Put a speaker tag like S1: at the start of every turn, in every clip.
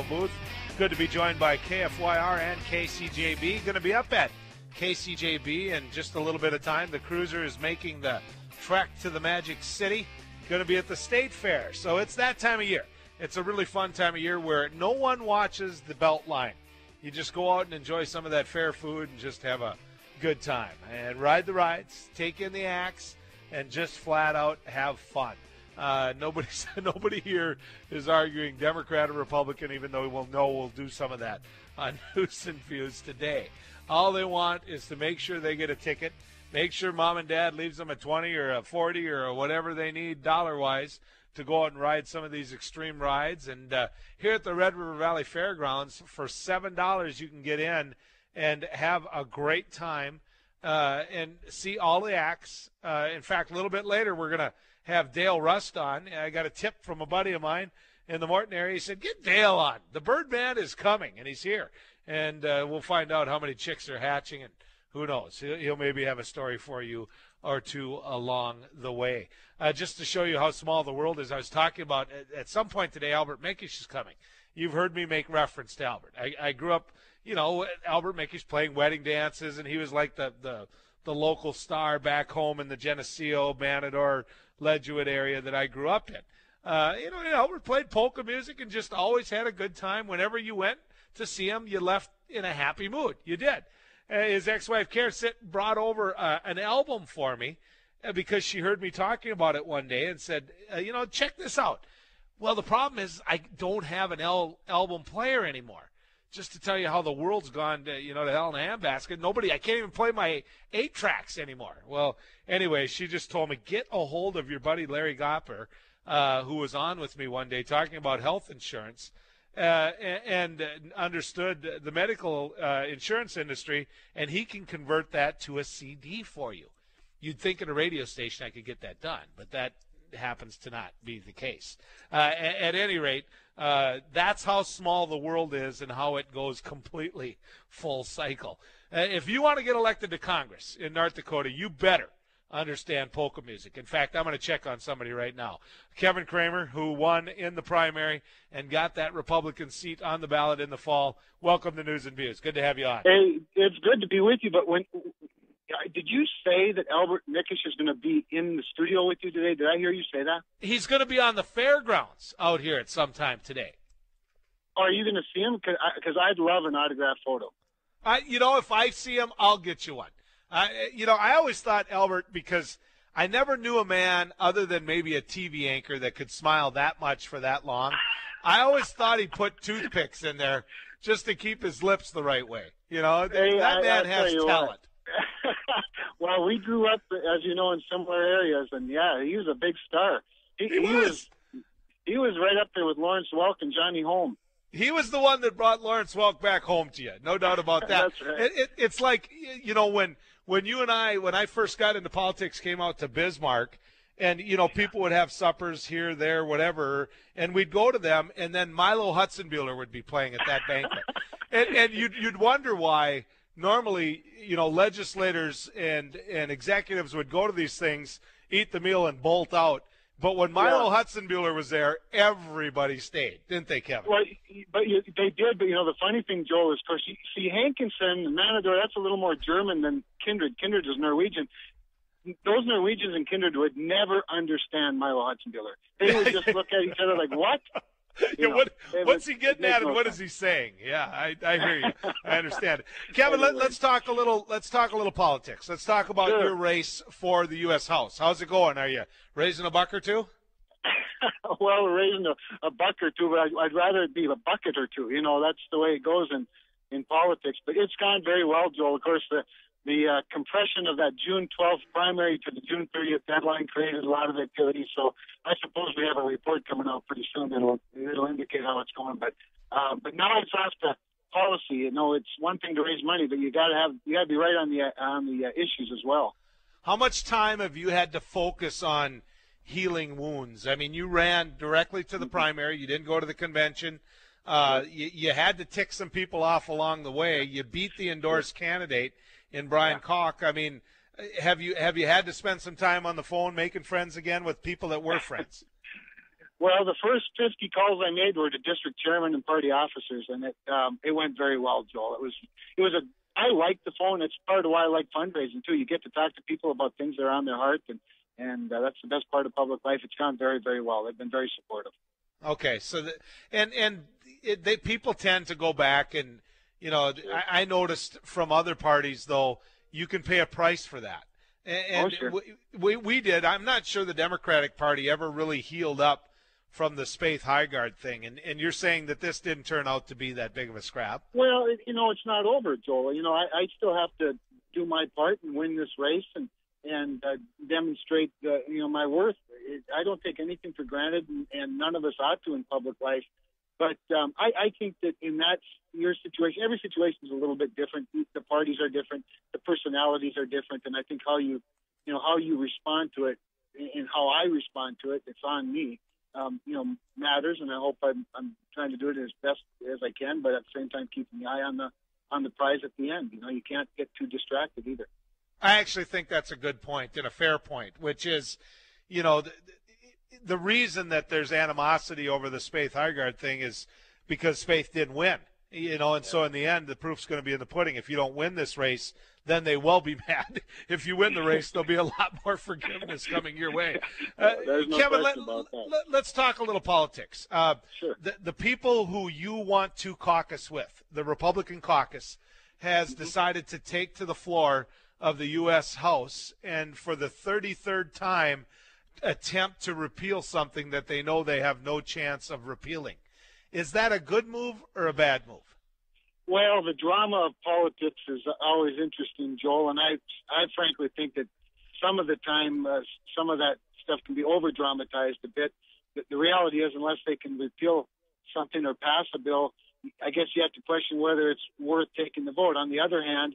S1: booth. Good to be joined by KFYR and KCJB. Going to be up at KCJB in just a little bit of time. The Cruiser is making the trek to the Magic City. Going to be at the State Fair. So it's that time of year. It's a really fun time of year where no one watches the belt line. You just go out and enjoy some of that fair food and just have a good time. And ride the rides, take in the acts, and just flat out have fun. Nobody here is arguing Democrat or Republican, even though we'll do some of that on News and Views today. All they want is to make sure they get a ticket, make sure mom and dad leaves them a 20 or a 40 or whatever they need dollar-wise to go out and ride some of these extreme rides. And here at the Red River Valley Fairgrounds, for $7 you can get in and have a great time and see all the acts. In fact, a little bit later we're going to have Dale Rust on. I got a tip from a buddy of mine in the Morton area. He said, get Dale on. The Birdman is coming, and he's here. And we'll find out how many chicks are hatching, and who knows. He'll maybe have a story for you or two along the way. Just to show you how small the world is, I was talking about at some point today, Albert Mickish is coming. You've heard me make reference to Albert. I grew up, Albert Mickish playing wedding dances, and he was like the local star back home in the Geneseo, Manador, Ledgewood area that I grew up in. Albert played polka music and just always had a good time. Whenever you went to see him, you left in a happy mood. You did. His ex-wife, Karen, brought over an album for me because she heard me talking about it one day and said, check this out. Well, the problem is I don't have an album player anymore. Just to tell you how the world's gone to hell in a handbasket. I can't even play my 8-tracks anymore. Well, anyway, she just told me, get a hold of your buddy Larry Gopper, who was on with me one day talking about health insurance and understood the medical insurance industry, and he can convert that to a CD for you. You'd think at a radio station I could get that done, but that happens to not be the case. At any rate, that's how small the world is and how it goes completely full cycle. If you want to get elected to Congress in North Dakota, you better understand polka music. In fact, I'm going to check on somebody right now. Kevin Cramer, who won in the primary and got that Republican seat on the ballot in the fall. Welcome to News and Views. Good to have you on.
S2: Hey, it's good to be with you, but did you say that Albert Mickish is going to be in the studio with you today? Did I hear you say that?
S1: He's going to be on the fairgrounds out here at some time today.
S2: Are you going to see him? Because I'd love an autographed photo.
S1: If I see him, I'll get you one. I always thought Albert, because I never knew a man other than maybe a TV anchor that could smile that much for that long. I always thought he put toothpicks in there just to keep his lips the right way. That man has talent.
S2: Well, we grew up, as you know, in similar areas, and yeah, he was a big star. He was right up there with Lawrence Welk and Johnny Holm.
S1: He was the one that brought Lawrence Welk back home to you, no doubt about that.
S2: That's right.
S1: It's like, when you and when I first got into politics, came out to Bismarck, and people would have suppers here, there, whatever, and we'd go to them, and then Milo Hudson-Buehler would be playing at that banquet, and you'd wonder why. Normally, legislators and executives would go to these things, eat the meal, and bolt out. But when Milo Hudson-Buehler was there, everybody stayed, didn't they, Kevin?
S2: Well, they did. But the funny thing, Joel, is, of course, you see Hankinson and Manador. That's a little more German than Kindred. Kindred is Norwegian. Those Norwegians and Kindred would never understand Milo Hudson-Buehler. They would just look at each other like, "What?"
S1: What's he getting at, and what is he saying? Yeah, I hear you. I understand it. Kevin, let's talk a little politics. Let's talk about your race for the U.S. House. How's it going? Are you raising a buck or two?
S2: Well, we're raising a buck or two, but I'd rather it be a bucket or two. That's the way it goes in politics. But it's gone very well, Joel. Of course, the compression of that June 12th primary to the June 30th deadline created a lot of activity. So I suppose we have a report coming out pretty soon that'll indicate how it's going. But now it's off to policy. It's one thing to raise money, but you got to be right on the issues as well.
S1: How much time have you had to focus on healing wounds? I mean, you ran directly to the primary. You didn't go to the convention. You had to tick some people off along the way. You beat the endorsed candidate in Brian Koch. I mean, have you had to spend some time on the phone making friends again with people that were friends?
S2: Well, the first 50 calls I made were to district chairman and party officers, and it went very well, Joel. I like the phone. It's part of why I like fundraising too. You get to talk to people about things that are on their heart, and that's the best part of public life. It's gone very, very well. They've been very supportive.
S1: Okay, so people tend to go back and, I noticed from other parties though, you can pay a price for that. And
S2: sure.
S1: we did. I'm not sure the Democratic Party ever really healed up from the Spaeth-Heigard thing, and you're saying that this didn't turn out to be that big of a scrap.
S2: Well, it's not over, Joel. I still have to do my part and win this race and demonstrate, my worth. I don't take anything for granted, and none of us ought to in public life. But I think that in your situation, every situation is a little bit different. The parties are different, the personalities are different, and I think how you respond to it and how I respond to it, it's on me. Matters, and I hope I'm trying to do it as best as I can, but at the same time keeping the eye on the prize at the end. You can't get too distracted either.
S1: I actually think that's a good point and a fair point, which is, the reason that there's animosity over the Spaeth-Heigard thing is because Spaeth didn't win, and so in the end, the proof's going to be in the pudding. If you don't win this race, then they will be mad. If you win the race, there'll be a lot more forgiveness coming your way.
S2: No
S1: Kevin, let's talk a little politics.
S2: Sure.
S1: The people who you want to caucus with, the Republican caucus, has decided to take to the floor of the U.S. House and for the 33rd time attempt to repeal something that they know they have no chance of repealing. Is that a good move or a bad move?
S2: Well, the drama of politics is always interesting, Joel, and I frankly think that some of the time some of that stuff can be over-dramatized a bit. The reality is, unless they can repeal something or pass a bill, I guess you have to question whether it's worth taking the vote. On the other hand,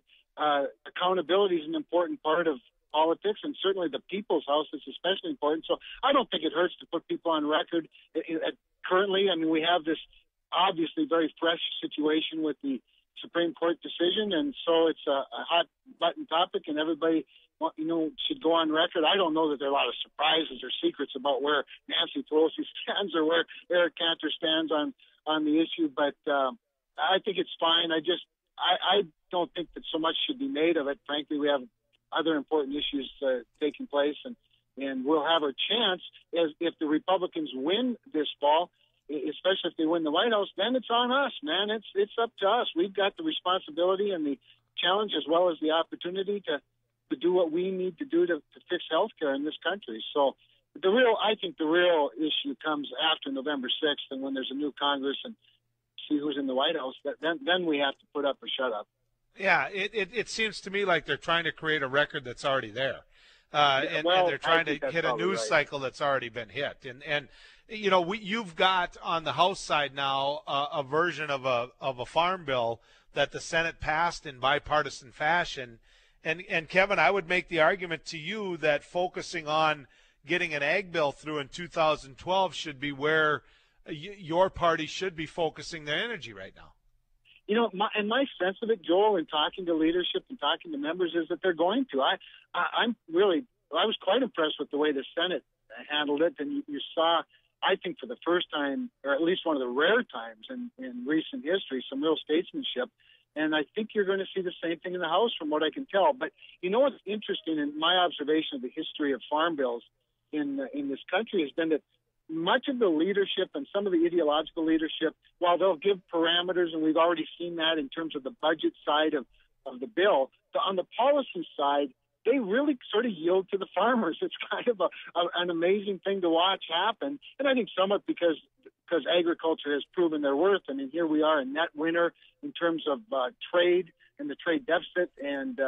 S2: accountability is an important part of politics, and certainly the People's House is especially important. So I don't think it hurts to put people on record. Currently, we have this obviously very fresh situation with the Supreme Court decision, and so it's a hot button topic, and everybody should go on record. I don't know that there are a lot of surprises or secrets about where Nancy Pelosi stands or where Eric Cantor stands on the issue, but I think it's fine. I don't think that so much should be made of it. Frankly, we have other important issues taking place, and we'll have a chance if the Republicans win this fall, especially if they win the White House, then it's on us, man. It's up to us. We've got the responsibility and the challenge as well as the opportunity to do what we need to do to fix healthcare in this country. So I think the real issue comes after November 6th and when there's a new Congress and see who's in the White House. Then we have to put up or shut up.
S1: Yeah, it seems to me like they're trying to create a record that's already there. And they're trying to hit a news cycle that's already been hit. And you've got on the House side now a version of a farm bill that the Senate passed in bipartisan fashion. And Kevin, I would make the argument to you that focusing on getting an ag bill through in 2012 should be where your party should be focusing their energy right now.
S2: My sense of it, Joel, in talking to leadership and talking to members, is that they're going to. I was quite impressed with the way the Senate handled it, and you saw, I think, for the first time, or at least one of the rare times in recent history, some real statesmanship. And I think you're going to see the same thing in the House, from what I can tell. But what's interesting in my observation of the history of farm bills in this country has been that much of the leadership and some of the ideological leadership, while they'll give parameters, and we've already seen that in terms of the budget side of the bill, on the policy side, they really sort of yield to the farmers. It's kind of an amazing thing to watch happen. And I think somewhat because agriculture has proven their worth. Here we are, a net winner in terms of trade and the trade deficit, and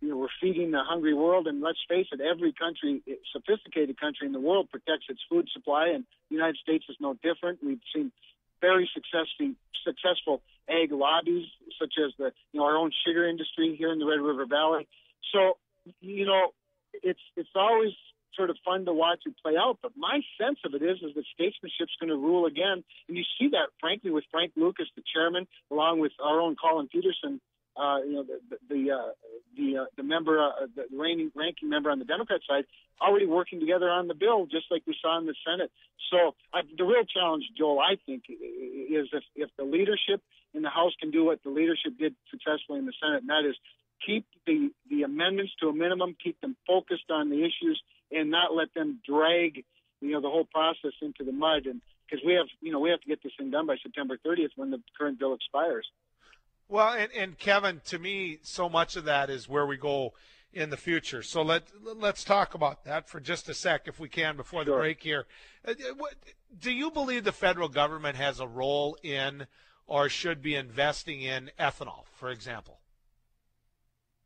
S2: we're feeding the hungry world. And let's face it, every country, sophisticated country in the world, protects its food supply, and the United States is no different. We've seen very successful ag lobbies, such as our own sugar industry here in the Red River Valley. So, it's always sort of fun to watch it play out. But my sense of it is that statesmanship's going to rule again. And you see that, frankly, with Frank Lucas, the chairman, along with our own Colin Peterson, the member, the ranking member on the Democrat side, already working together on the bill, just like we saw in the Senate. So the real challenge, Joel, I think, is if the leadership in the House can do what the leadership did successfully in the Senate, and that is keep the amendments to a minimum, keep them focused on the issues, and not let them drag the whole process into the mud. And because we have to get this thing done by September 30th when the current bill expires.
S1: Well, and Kevin, to me, so much of that is where we go in the future. So let's talk about that for just a sec, if we can, before the break here. Do you believe the federal government has a role in or should be investing in ethanol, for example?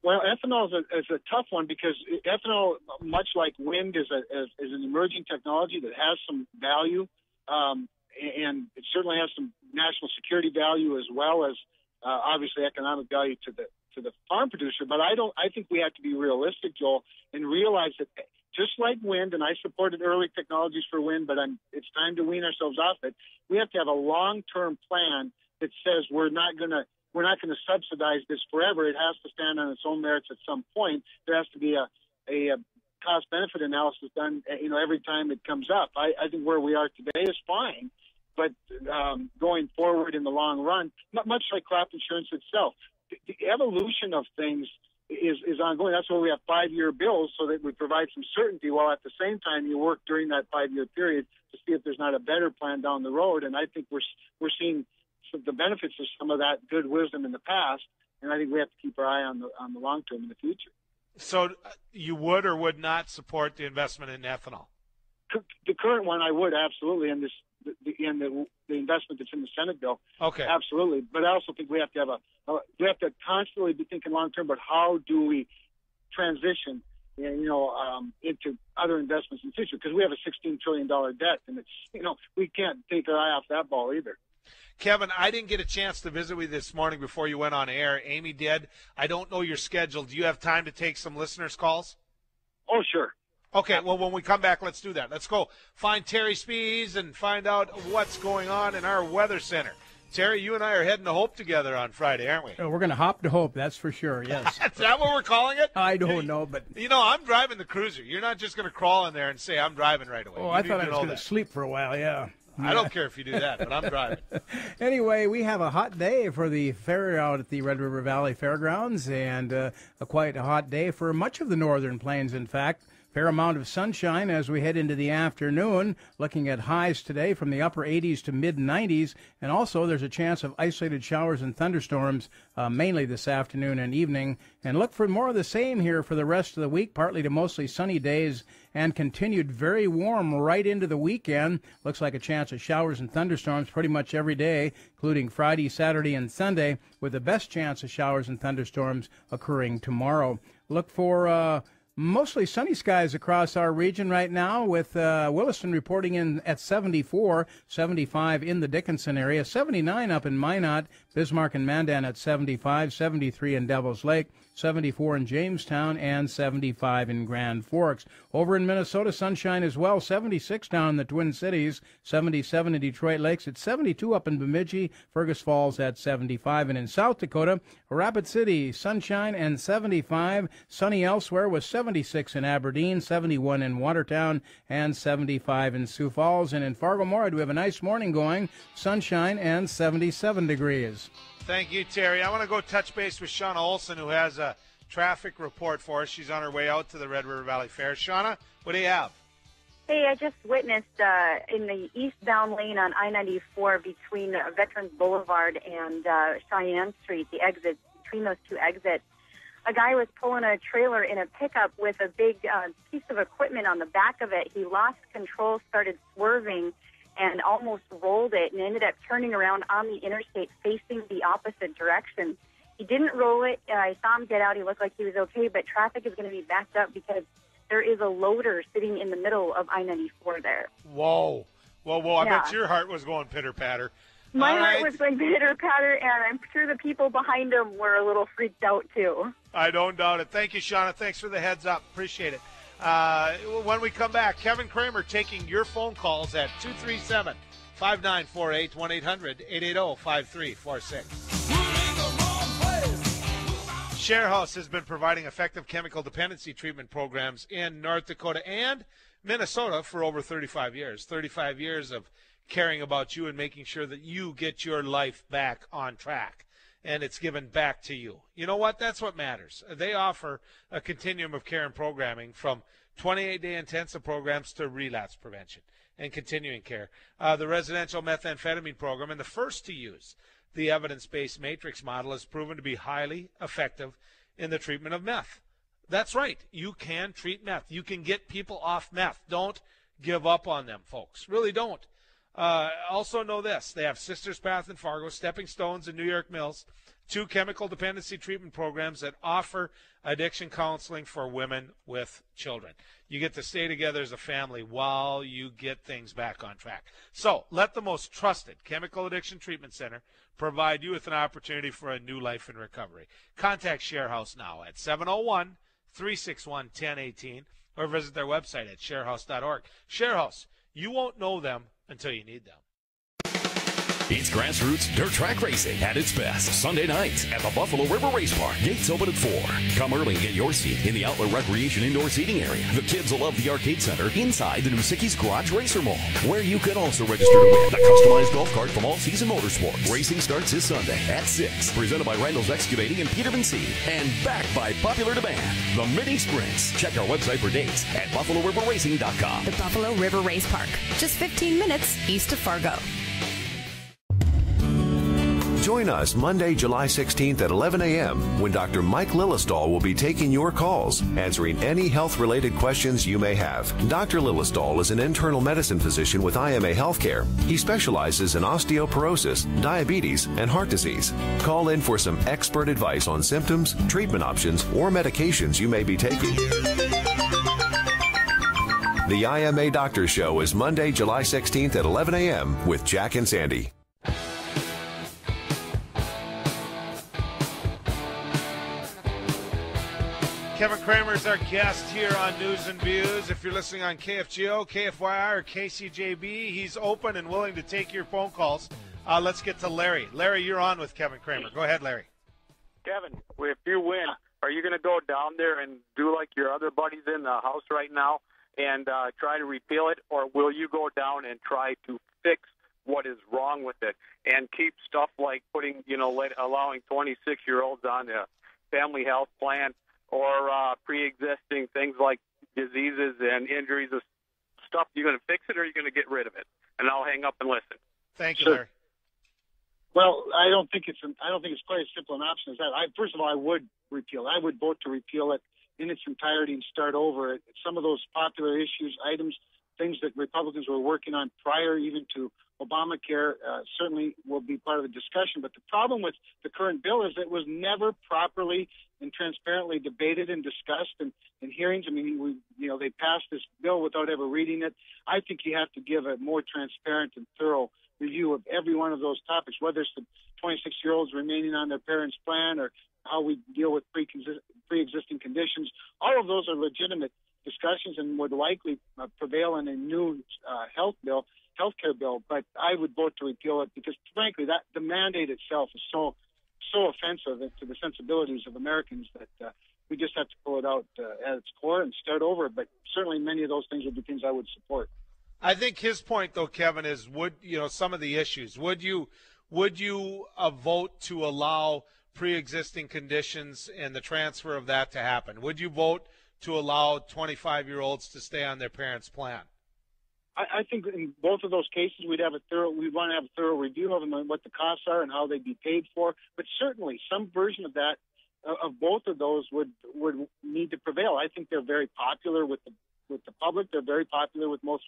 S2: Well, ethanol is a tough one because ethanol, much like wind, is an emerging technology that has some value, and it certainly has some national security value as well as obviously economic value to the farm producer. But I think we have to be realistic, Joel, and realize that just like wind, and I supported early technologies for wind, but it's time to wean ourselves off it. We have to have a long-term plan that says we're not going to subsidize this forever. It has to stand on its own merits at some point. There has to be a cost-benefit analysis done, every time it comes up. I think where we are today is fine, but going forward in the long run, much like crop insurance itself, the evolution of things is ongoing. That's why we have 5-year bills, so that we provide some certainty, while at the same time you work during that 5-year period to see if there's not a better plan down the road. And I think we're seeing the benefits of some of that good wisdom in the past, and I think we have to keep our eye on the long term in the future.
S1: So you would or would not support the investment in ethanol?
S2: The current one, I would, absolutely, and the investment that's in the Senate bill,
S1: okay,
S2: absolutely. But I also think we have to constantly be thinking long term about how do we transition, into other investments in the future, because we have a $16 trillion debt, and it's we can't take our eye off that ball either.
S1: Kevin, I didn't get a chance to visit with you this morning before you went on air. Amy did. I don't know your schedule. Do you have time to take some listeners' calls?
S2: Oh, sure.
S1: Okay, well, when we come back, let's do that. Let's go find Terry Spees and find out what's going on in our weather center. Terry, you and I are heading to Hope together on Friday, aren't we?
S3: Oh, we're going to hop to Hope, that's for sure, yes.
S1: Is that what we're calling it?
S3: I don't know, but...
S1: I'm driving the cruiser. You're not just going to crawl in there and say, I'm driving right away.
S3: Oh, I thought I was going to sleep for a while, yeah.
S1: I don't care if you do that, but I'm driving.
S3: Anyway, we have a hot day for the fair out at the Red River Valley Fairgrounds, and a quite a hot day for much of the northern plains, in fact. Fair amount of sunshine as we head into the afternoon, looking at highs today from the upper 80s to mid-90s, and also there's a chance of isolated showers and thunderstorms mainly this afternoon and evening. And look for more of the same here for the rest of the week, partly to mostly sunny days and continued very warm right into the weekend. Looks like a chance of showers and thunderstorms pretty much every day, including Friday, Saturday, and Sunday, with the best chance of showers and thunderstorms occurring tomorrow. Look for mostly sunny skies across our region right now, with Williston reporting in at 74, 75 in the Dickinson area, 79 up in Minot, Bismarck and Mandan at 75, 73 in Devil's Lake, 74 in Jamestown, and 75 in Grand Forks. Over in Minnesota, sunshine as well, 76 down in the Twin Cities, 77 in Detroit Lakes, at 72 up in Bemidji, Fergus Falls at 75. And in South Dakota, Rapid City, sunshine and 75, sunny elsewhere with 76 in Aberdeen, 71 in Watertown, and 75 in Sioux Falls. And in Fargo-Moorhead, we have a nice morning going, sunshine and 77 degrees.
S1: Thank you, Terry. I want to go touch base with Shauna Olson, who has a traffic report for us. She's on her way out to the Red River Valley Fair. Shauna, what do you have?
S4: Hey, I just witnessed in the eastbound lane on I-94 between Veterans Boulevard and Cheyenne Street, the exit, between those two exits, a guy was pulling a trailer in a pickup with a big piece of equipment on the back of it. He lost control, started swerving, and almost rolled it, and ended up turning around on the interstate facing the opposite direction. He didn't roll it. I saw him get out. He looked like he was okay, but traffic is going to be backed up because there is a loader sitting in the middle of I-94 there.
S1: Whoa. I bet your heart was going pitter-patter.
S4: My heart was going pitter-patter, and I'm sure the people behind him were a little freaked out, too.
S1: I don't doubt it. Thank you, Shauna. Thanks for the heads up. Appreciate it. When we come back, Kevin Cramer taking your phone calls at 237-5948, 1-800-880-5346. Sharehouse has been providing effective chemical dependency treatment programs in North Dakota and Minnesota for over 35 years. 35 years of caring about you and making sure that you get your life back on track. And it's given back to you. You know what? That's what matters. They offer a continuum of care and programming from 28-day intensive programs to relapse prevention and continuing care. The residential methamphetamine program, and the first to use the evidence-based matrix model, has proven to be highly effective in the treatment of meth. That's right. You can treat meth. You can get people off meth. Don't give up on them, folks. Really don't. Also know this. They have Sisters Path in Fargo, Stepping Stones in New York Mills, 2 chemical dependency treatment programs that offer addiction counseling for women with children. You get to stay together as a family while you get things back on track. So let the most trusted chemical addiction treatment center provide you with an opportunity for a new life in recovery. Contact Sharehouse now at 701-361-1018 or visit their website at sharehouse.org. Sharehouse, you won't know them until you need them.
S5: It's grassroots dirt track racing at its best. Sunday nights at the Buffalo River Race Park. Gates open at 4. Come early and get your seat in the Outlet Recreation Indoor Seating Area. The kids will love the arcade center inside the new Sicky's Garage Racer Mall, where you can also register to win a customized golf cart from All Season Motorsports. Racing starts this Sunday at 6. Presented by Randall's Excavating and Peterman Seed. And backed by popular demand, the Mini Sprints. Check our website for dates at BuffaloRiverRacing.com.
S6: The Buffalo River Race Park, just 15 minutes east of Fargo.
S7: Join us Monday, July 16th at 11 a.m. when Dr. Mike Lillestall will be taking your calls, answering any health-related questions you may have. Dr. Lillestall is an internal medicine physician with IMA Healthcare. He specializes in osteoporosis, diabetes, and heart disease. Call in for some expert advice on symptoms, treatment options, or medications you may be taking. The IMA Doctor Show is Monday, July 16th at 11 a.m. with Jack and Sandy.
S1: Kevin Cramer is our guest here on News and Views. If you're listening on KFGO, KFYR, or KCJB, he's open and willing to take your phone calls. Let's get to Larry. Larry, you're on with Kevin Cramer. Go ahead, Larry.
S8: Kevin, if you win, are you going to go down there and do like your other buddies in the House right now and try to repeal it, or will you go down and try to fix what is wrong with it and keep stuff like putting, allowing 26-year-olds on the family health plan, or pre-existing things like diseases and injuries and stuff? You going to fix it, or are you going to get rid of it? And I'll hang up and listen.
S1: Thank you, Larry.
S2: Well, I don't think it's quite as simple an option as that. First of all, I would repeal it. I would vote to repeal it in its entirety and start over. Some of those popular issues, items, things that Republicans were working on prior even to Obamacare certainly will be part of the discussion. But the problem with the current bill is it was never properly and transparently debated and discussed in hearings. I mean, they passed this bill without ever reading it. I think you have to give a more transparent and thorough review of every one of those topics, whether it's the 26-year-olds remaining on their parents' plan or how we deal with pre-existing conditions. All of those are legitimate discussions and would likely prevail in a new healthcare bill. But I would vote to repeal it because, frankly, that the mandate itself is so offensive to the sensibilities of Americans that we just have to pull it out at its core and start over. But certainly many of those things would be things I would support.
S1: I think his point, though, Kevin, is some of the issues. Would you vote to allow pre-existing conditions and the transfer of that to happen? Would you vote to allow 25-year-olds to stay on their parents' plan?
S2: I think in both of those cases we'd want to have a thorough review of them and what the costs are and how they'd be paid for. But certainly some version of that, of both of those, would need to prevail. I think they're very popular with the public. They're very popular with most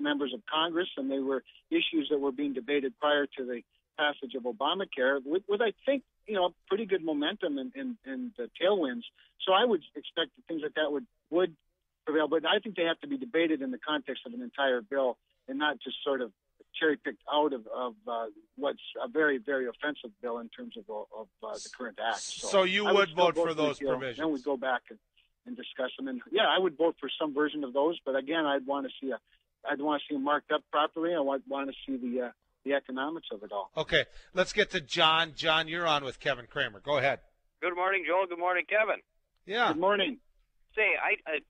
S2: members of Congress, and they were issues that were being debated prior to the passage of Obamacare with I think, pretty good momentum and tailwinds. So I would expect that things like that would prevail. But I think they have to be debated in the context of an entire bill and not just sort of cherry-picked out of what's a very, very offensive bill in terms of the current act.
S1: So you would vote for those provisions?
S2: Then we go back and discuss them. And, yeah, I would vote for some version of those. But, again, I'd want to see them marked up properly. I want to see the economics of it all.
S1: Okay, let's get to John. John, you're on with Kevin Cramer. Go ahead.
S9: Good morning, Joel. Good morning, Kevin.
S1: Yeah.
S2: Good morning.
S9: Say,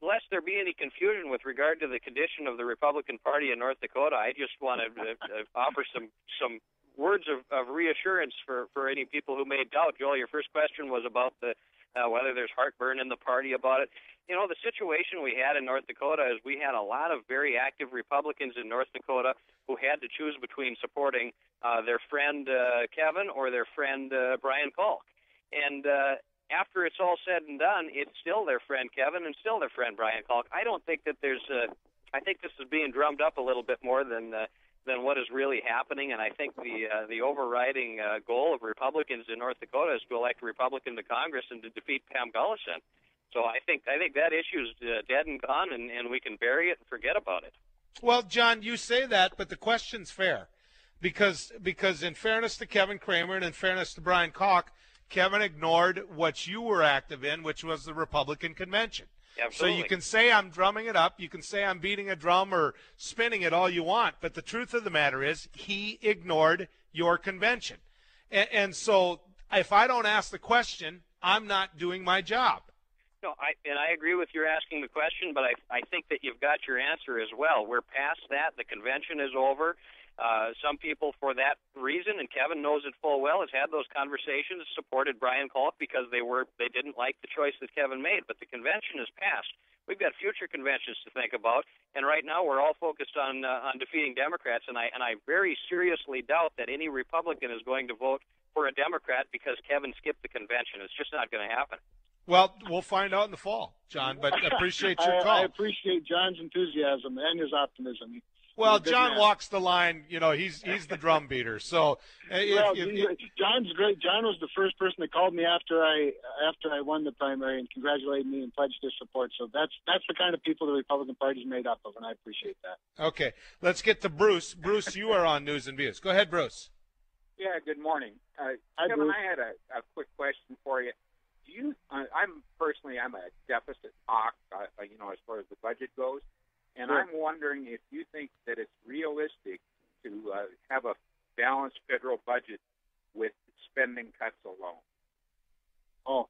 S9: lest there be any confusion with regard to the condition of the Republican Party in North Dakota, I just want to offer some words of reassurance for any people who may doubt. Joel, your first question was about whether there's heartburn in the party about it. You know, the situation we had in North Dakota is we had a lot of very active Republicans in North Dakota who had to choose between supporting their friend Kevin or their friend Brian Kalk. And after it's all said and done, it's still their friend Kevin and still their friend Brian Kalk. I don't think that there's I think this is being drummed up a little bit more than what is really happening, and I think the overriding goal of Republicans in North Dakota is to elect a Republican to Congress and to defeat Pam Gullison. So I think that issue is dead and gone, and we can bury it and forget about it.
S1: Well, John, you say that, but the question's fair, because in fairness to Kevin Cramer and in fairness to Brian Kalk, Kevin ignored what you were active in, which was the Republican convention.
S9: Absolutely.
S1: So you can say I'm drumming it up, you can say I'm beating a drum or spinning it all you want, but the truth of the matter is he ignored your convention. And so if I don't ask the question, I'm not doing my job.
S9: No, I agree with your asking the question, but I think that you've got your answer as well. We're past that. The convention is over. Some people, for that reason, and Kevin knows it full well, has had those conversations, supported Brian Kalk because they didn't like the choice that Kevin made. But the convention is passed. We've got future conventions to think about, and right now we're all focused on defeating Democrats. And I very seriously doubt that any Republican is going to vote for a Democrat because Kevin skipped the convention. It's just not going to happen.
S1: Well, we'll find out in the fall, John, but appreciate your call.
S2: I appreciate John's enthusiasm and his optimism.
S1: Well, John walks the line. You know, he's the drum beater. So,
S2: John's great. John was the first person that called me after I won the primary and congratulated me and pledged his support. So that's the kind of people the Republican Party is made up of, and I appreciate that.
S1: Okay, let's get to Bruce. Bruce, you are on News and Views. Go ahead, Bruce.
S10: Yeah, good morning. Kevin,
S2: Bruce.
S10: I had a quick question for you. I'm a deficit hawk, as far as the budget goes. And
S2: Sure.
S10: I'm wondering if you think that it's realistic to have a balanced federal budget with spending cuts alone.
S2: Oh,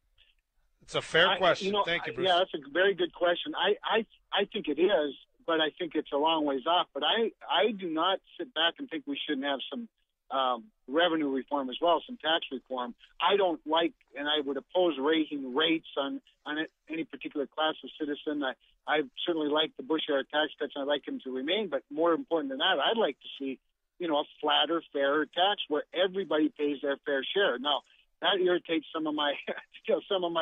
S1: it's a fair question. Thank you, Bruce.
S2: Yeah, that's a very good question. I think it is, but I think it's a long ways off. But I do not sit back and think we shouldn't have some revenue reform as well, some tax reform. I don't like, and I would oppose raising rates on any particular class of citizen. I certainly like the Bush-era tax cuts, and I'd like them to remain. But more important than that, I'd like to see, a flatter, fairer tax where everybody pays their fair share. Now, that irritates some of my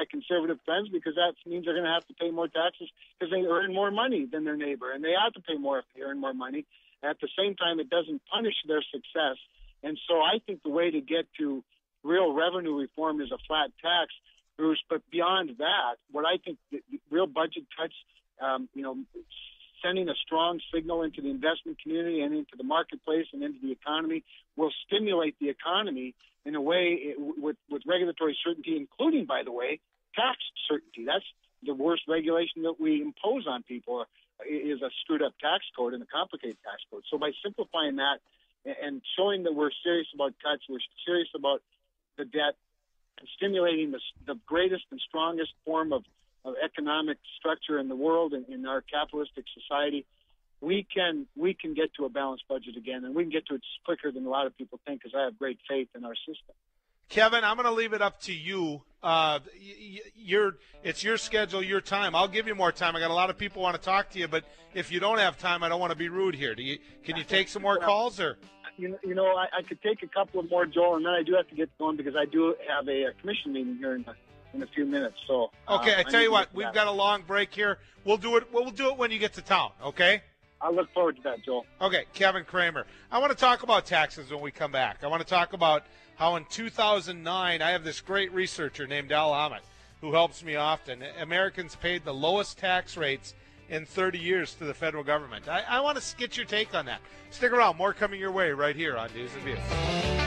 S2: conservative friends because that means they're going to have to pay more taxes because they earn more money than their neighbor, and they have to pay more if they earn more money. At the same time, it doesn't punish their success. And so I think the way to get to real revenue reform is a flat tax, Bruce. But beyond that, what I think the real budget cuts, sending a strong signal into the investment community and into the marketplace and into the economy will stimulate the economy in a way with regulatory certainty, including, by the way, tax certainty. That's the worst regulation that we impose on people is a screwed up tax code and a complicated tax code. So by simplifying that and showing that we're serious about cuts, we're serious about the debt, and stimulating the greatest and strongest form of economic structure in the world and in our capitalistic society, we can get to a balanced budget again, and we can get to it quicker than a lot of people think because I have great faith in our system.
S1: Kevin, I'm going to leave it up to you. It's your schedule, your time. I'll give you more time. I got a lot of people want to talk to you, but if you don't have time, I don't want to be rude here. Can you take some more calls or?
S2: I could take a couple of more, Joel, and then I do have to get going because I do have a commission meeting here in a few minutes. So
S1: okay, I tell you what, we've got a long break here. We'll do it. We'll do it when you get to town. Okay.
S2: I look forward to that, Joel.
S1: Okay, Kevin Cramer. I want to talk about taxes when we come back. I want to talk about how in 2009 I have this great researcher named Al Ahmed who helps me often. Americans paid the lowest tax rates in 30 years to the federal government. I want to get your take on that. Stick around. More coming your way right here on News and Views.